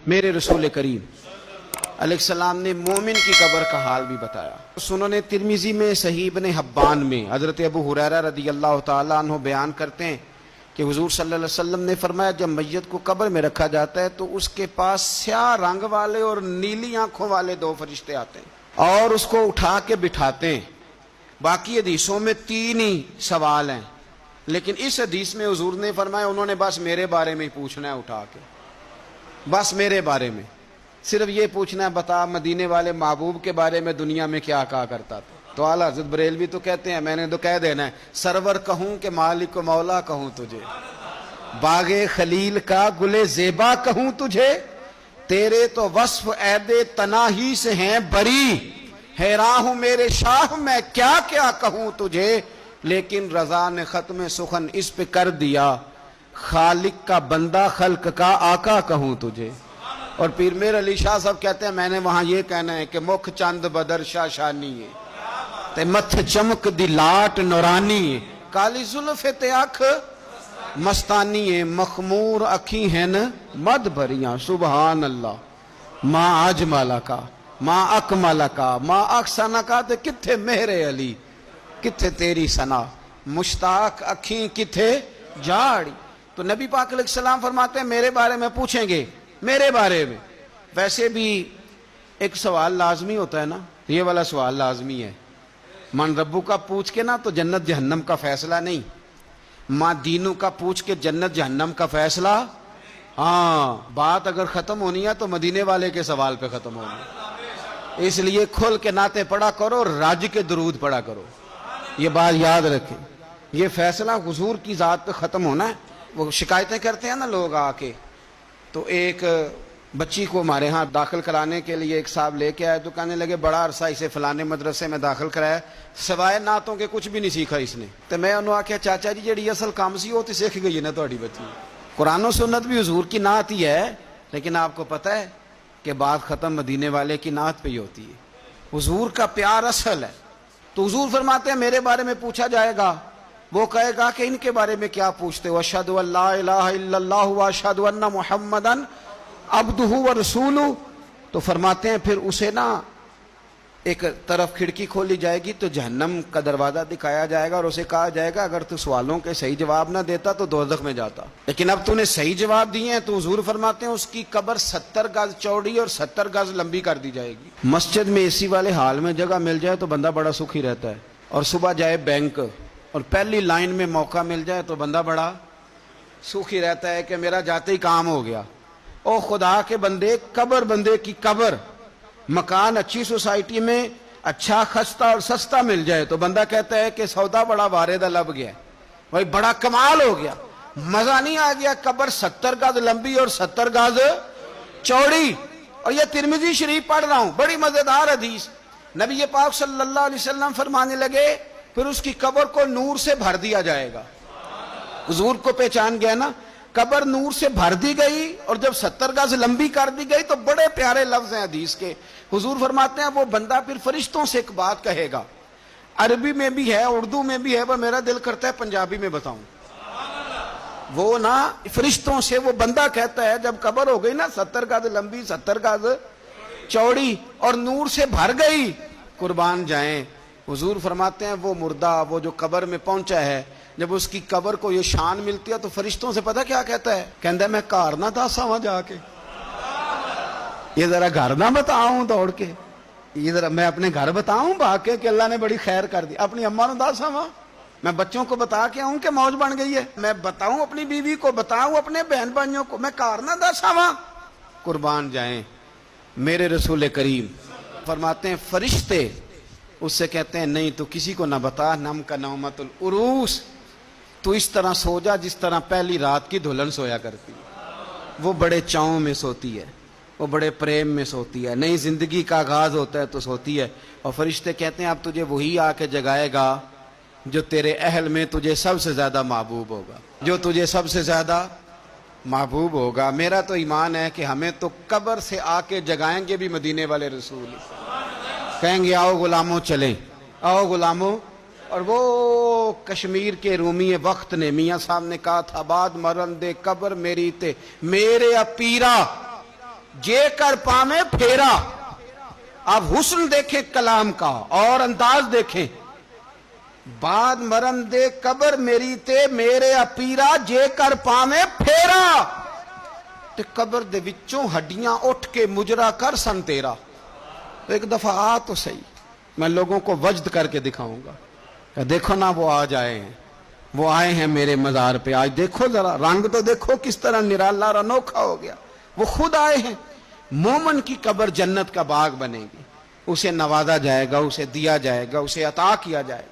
میرے رسول کریم علیہ السلام نے مومن کی قبر کا حال بھی بتایا۔ سنن ترمذی میں، صحیح ابن حبان میں حضرت ابو ہریرہ رضی اللہ تعالیٰ عنہ بیان کرتے ہیں کہ حضور صلی اللہ علیہ وسلم نے فرمایا جب میت کو قبر میں رکھا جاتا ہے تو اس کے پاس سیاہ رنگ والے اور نیلی آنکھوں والے دو فرشتے آتے ہیں اور اس کو اٹھا کے بٹھاتے ہیں۔ باقی حدیثوں میں 3 ہی سوال ہیں، لیکن اس حدیث میں حضور نے فرمایا انہوں نے بس میرے بارے میں ہی پوچھنا ہے، اٹھا کے بس میرے بارے میں صرف یہ پوچھنا ہے، بتا مدینے والے محبوب کے بارے میں دنیا میں کیا کہا کرتا تھا؟ تو اعلیٰ حضرت بریلوی تو کہتے ہیں میں نے تو کہہ دینا ہے، سرور کہوں کہ مالک و مولا کہوں تجھے، باغ خلیل کا گل زیبا کہوں تجھے، تیرے تو وصف عید تناہی سے ہیں بری، حیران ہوں میرے شاہ میں کیا کیا کہوں تجھے، لیکن رضا نے ختم سخن اس پہ کر دیا، خالق کا بندہ خلق کا آقا کہوں تجھے۔ اور پیر میر علی شاہ صاحب کہتے ہیں میں نے وہاں یہ کہنا ہے کہ مکھ چند بدر شاہ شانی ہے تے متھ چمک دی لاٹ نورانی ہے، کالی زلف تے اکھ مستانی ہے، مخمور اکھی ہیں مد بھریاں، سبحان اللہ، ما اجمل کا ما اکمل کا ما احسن کا، تے کتھے مہر علی کتھے تیری ثنا، مشتاق اکھیں کتھے جاڑی۔ تو نبی پاک علیہ السلام فرماتے ہیں میرے بارے میں پوچھیں گے، میرے بارے میں۔ ویسے بھی ایک سوال لازمی ہوتا ہے نا، یہ والا سوال لازمی ہے، من ربو کا پوچھ کے نا تو جنت جہنم کا فیصلہ نہیں، ماں دینوں کا پوچھ کے جنت جہنم کا فیصلہ۔ ہاں بات اگر ختم ہونی ہے تو مدینے والے کے سوال پہ ختم ہونی ہے، اس لیے کھل کے نعتیں پڑھا کرو اور راج کے درود پڑھا کرو، یہ بات یاد رکھیں، یہ فیصلہ حضور کی ذات پہ ختم ہونا ہے۔ وہ شکایتیں کرتے ہیں نا لوگ آ کے، تو ایک بچی کو ہمارے ہاں داخل کرانے کے لیے ایک صاحب لے کے آئے تو کہنے لگے بڑا عرصہ اسے فلانے مدرسے میں داخل کرایا، سوائے نعتوں کے کچھ بھی نہیں سیکھا اس نے۔ تو میں انہوں آکھیا چاچا جی جڑی اصل کام سی وہ تو سیکھ گئی ہے نا تہاڈی بچی، قرآن و سنت بھی حضور کی نعت ہی ہے، لیکن آپ کو پتہ ہے کہ بات ختم مدینے والے کی نعت پہ ہی ہوتی ہے، حضور کا پیار اصل ہے۔ تو حضور فرماتے ہیں میرے بارے میں پوچھا جائے گا، وہ کہے گا کہ ان کے بارے میں کیا پوچھتے ہو، اشہد ان لا الہ الا اللہ واشہد ان محمدن عبدہ ورسولہ۔ تو فرماتے ہیں پھر اسے نا ایک طرف کھڑکی کھولی جائے گی تو جہنم کا دروازہ دکھایا جائے گا اور اسے کہا جائے گا اگر تو سوالوں کے صحیح جواب نہ دیتا تو دوزخ میں جاتا، لیکن اب تو نے صحیح جواب دیے ہیں۔ تو حضور فرماتے ہیں اس کی قبر 70 گز چوڑی اور 70 گز لمبی کر دی جائے گی۔ مسجد میں اے سی والے حال میں جگہ مل جائے تو بندہ بڑا سکھی رہتا ہے، اور صبح جائے بینک اور پہلی لائن میں موقع مل جائے تو بندہ بڑا سکھی رہتا ہے کہ میرا جاتے ہی کام ہو گیا۔ او خدا کے بندے، قبر بندے کی قبر، مکان اچھی سوسائٹی میں اچھا خستہ اور سستا مل جائے تو بندہ کہتا ہے کہ سودا بڑا واردہ لب گیا، بھائی بڑا کمال ہو گیا، مزہ نہیں آ گیا۔ قبر 70 گز لمبی اور 70 گز چوڑی، اور یہ ترمذی شریف پڑھ رہا ہوں، بڑی مزیدار حدیث۔ نبی پاک صلی اللہ علیہ وسلم فرمانے لگے پھر اس کی قبر کو نور سے بھر دیا جائے گا۔ حضور کو پہچان گیا نا، قبر نور سے بھر دی گئی اور جب 70 گز لمبی کر دی گئی تو بڑے پیارے لفظ ہیں حدیث کے۔ حضور فرماتے ہیں وہ بندہ پھر فرشتوں سے ایک بات کہے گا، عربی میں بھی ہے اردو میں بھی ہے، پر میرا دل کرتا ہے پنجابی میں بتاؤں۔ وہ نا فرشتوں سے وہ بندہ کہتا ہے جب قبر ہو گئی نا 70 گز لمبی 70 گز چوڑی اور نور سے بھر گئی، قربان جائیں، حضور فرماتے ہیں وہ مردہ وہ جو قبر میں پہنچا ہے جب اس کی قبر کو یہ شان ملتی ہے تو فرشتوں سے پتہ کیا کہتا ہے، کہتا ہے میں گھر نہ دسا وہاں جا کے، یہ ذرا گھر نہ بتاؤں دوڑ کے، یہ ذرا میں اپنے گھر بتاؤں بھاگ کے کہ اللہ نے بڑی خیر کر دی، اپنی اماں نو دسا وہاں، میں بچوں کو بتا کے آؤں کہ موج بن گئی ہے، میں بتاؤں اپنی بیوی کو، بتاؤں اپنے بہن بھائیوں کو، میں گھر نہ دسا وہاں۔ قربان جائیں میرے رسول کریم فرماتے ہیں فرشتے اس سے کہتے ہیں نہیں تو کسی کو نہ بتا، نم کا نومت العروس، تو اس طرح سو جا جس طرح پہلی رات کی دلہن سویا کرتی، وہ بڑے چاؤں میں سوتی ہے، وہ بڑے پریم میں سوتی ہے، نئی زندگی کا آغاز ہوتا ہے تو سوتی ہے۔ اور فرشتے کہتے ہیں اب تجھے وہی آ کے جگائے گا جو تیرے اہل میں تجھے سب سے زیادہ محبوب ہوگا، جو تجھے سب سے زیادہ محبوب ہوگا۔ میرا تو ایمان ہے کہ ہمیں تو قبر سے آ کے جگائیں گے بھی مدینے والے رسول، کہیں گے آؤ غلاموں چلیں، آؤ غلاموں۔ اور وہ کشمیر کے رومی وقت نے میاں صاحب نے کہا تھا بعد مرن دے قبر میری تے میرے اپیرا، جے کر پامے پھیرا. اب حسن دیکھیں کلام کا اور انداز دیکھیں. بعد مرم دے قبر میری تے میرے اپیرا جے کر پامے پھیرا. تے قبر دے وچوں ہڈیاں اٹھ کے مجرا کر سن تیرا. ایک دفعہ آ تو صحیح, میں لوگوں کو وجد کر کے دکھاؤں گا کہ دیکھو نا وہ آج آئے ہیں, وہ آئے ہیں میرے مزار پہ. آج دیکھو ذرا رنگ تو دیکھو کس طرح نرالا اور انوکھا ہو گیا. وہ خود آئے ہیں. مومن کی قبر جنت کا باغ بنے گی, اسے نوازا جائے گا, اسے دیا جائے گا, اسے عطا کیا جائے گا.